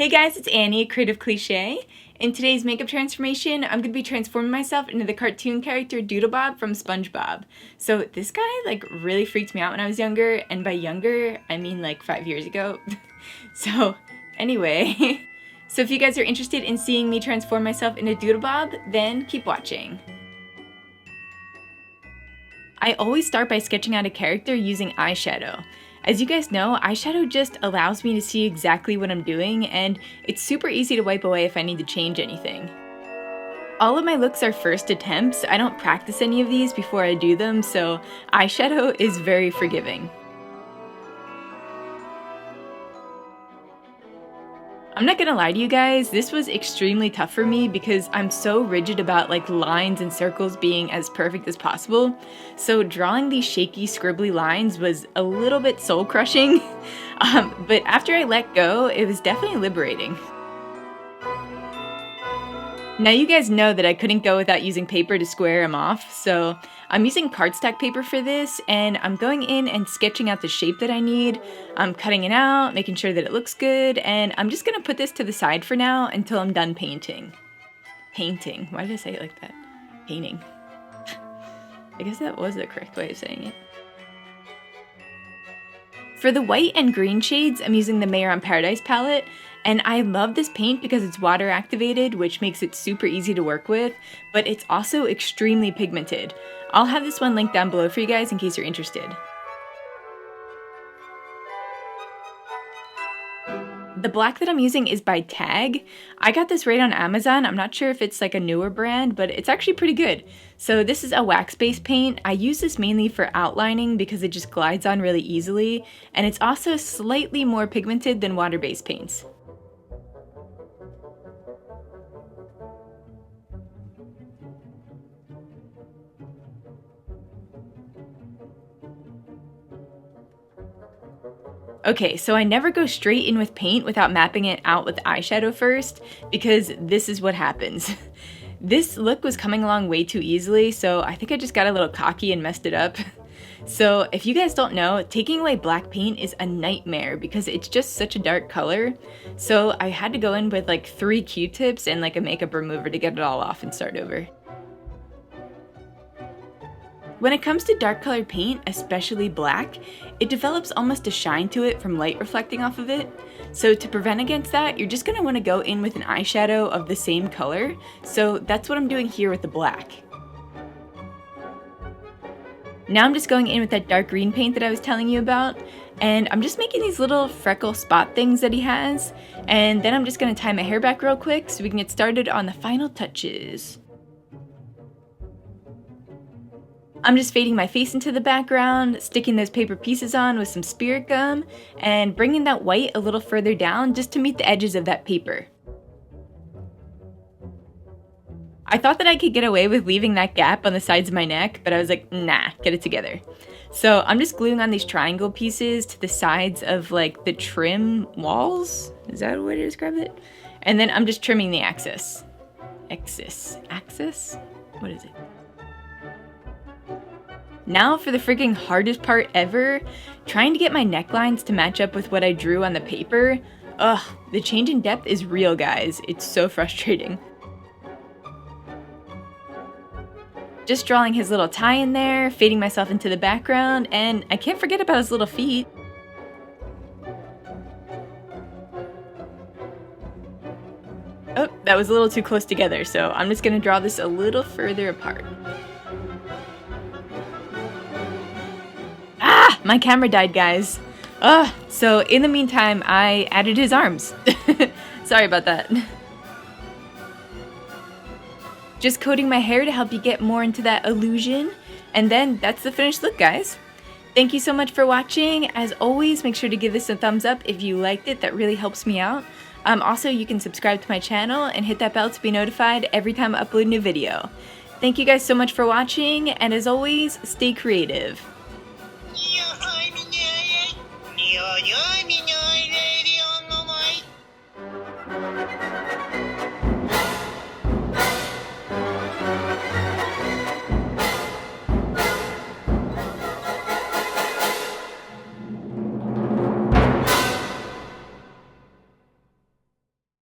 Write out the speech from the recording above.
Hey guys, it's Annie, Creative.Cliche. In today's makeup transformation, I'm going to be transforming myself into the cartoon character Doodlebob from Spongebob. So this guy really freaked me out when I was younger, and by younger, I mean 5 years ago. So anyway, so if you guys are interested in seeing me transform myself into Doodlebob, then keep watching. I always start by sketching out a character using eyeshadow. As you guys know, eyeshadow just allows me to see exactly what I'm doing, and it's super easy to wipe away if I need to change anything. All of my looks are first attempts. I don't practice any of these before I do them, so eyeshadow is very forgiving. I'm not gonna lie to you guys, this was extremely tough for me because I'm so rigid about lines and circles being as perfect as possible. So drawing these shaky, scribbly lines was a little bit soul crushing, but after I let go, it was definitely liberating. Now you guys know that I couldn't go without using paper to square them off, so I'm using cardstock paper for this, and I'm going in and sketching out the shape that I need. I'm cutting it out, making sure that it looks good, and I'm just gonna put this to the side for now until I'm done painting. Painting, why did I say it like that? Painting. I guess that was the correct way of saying it. For the white and green shades, I'm using the Mayor on Paradise palette, and I love this paint because it's water activated, which makes it super easy to work with, but it's also extremely pigmented. I'll have this one linked down below for you guys in case you're interested. The black that I'm using is by Tag. I got this right on Amazon. I'm not sure if it's a newer brand, but it's actually pretty good. So this is a wax-based paint. I use this mainly for outlining because it just glides on really easily, and it's also slightly more pigmented than water-based paints. Okay, so I never go straight in with paint without mapping it out with eyeshadow first, because this is what happens. This look was coming along way too easily, so I think I just got a little cocky and messed it up. So if you guys don't know, taking away black paint is a nightmare because it's just such a dark color. So I had to go in with 3 Q-tips and a makeup remover to get it all off and start over. When it comes to dark colored paint, especially black, it develops almost a shine to it from light reflecting off of it. So to prevent against that, you're just going to want to go in with an eyeshadow of the same color. So that's what I'm doing here with the black. Now I'm just going in with that dark green paint that I was telling you about, and I'm just making these little freckle spot things that he has, and then I'm just going to tie my hair back real quick so we can get started on the final touches. I'm just fading my face into the background, sticking those paper pieces on with some spirit gum, and bringing that white a little further down just to meet the edges of that paper. I thought that I could get away with leaving that gap on the sides of my neck, but I was like, nah, get it together. So I'm just gluing on these triangle pieces to the sides of the trim walls. Is that a way to describe it? And then I'm just trimming the axis. Axis? What is it? Now for the freaking hardest part ever, trying to get my necklines to match up with what I drew on the paper. Ugh, the change in depth is real, guys. It's so frustrating. Just drawing his little tie in there, fading myself into the background, and I can't forget about his little feet. Oh, that was a little too close together, so I'm just gonna draw this a little further apart. My camera died, guys. So in the meantime, I added his arms. Sorry about that. Just coating my hair to help you get more into that illusion. And then that's the finished look, guys. Thank you so much for watching. As always, make sure to give this a thumbs up if you liked it. That really helps me out. Also, you can subscribe to my channel and hit that bell to be notified every time I upload a new video. Thank you guys so much for watching, and as always, stay creative. Yo,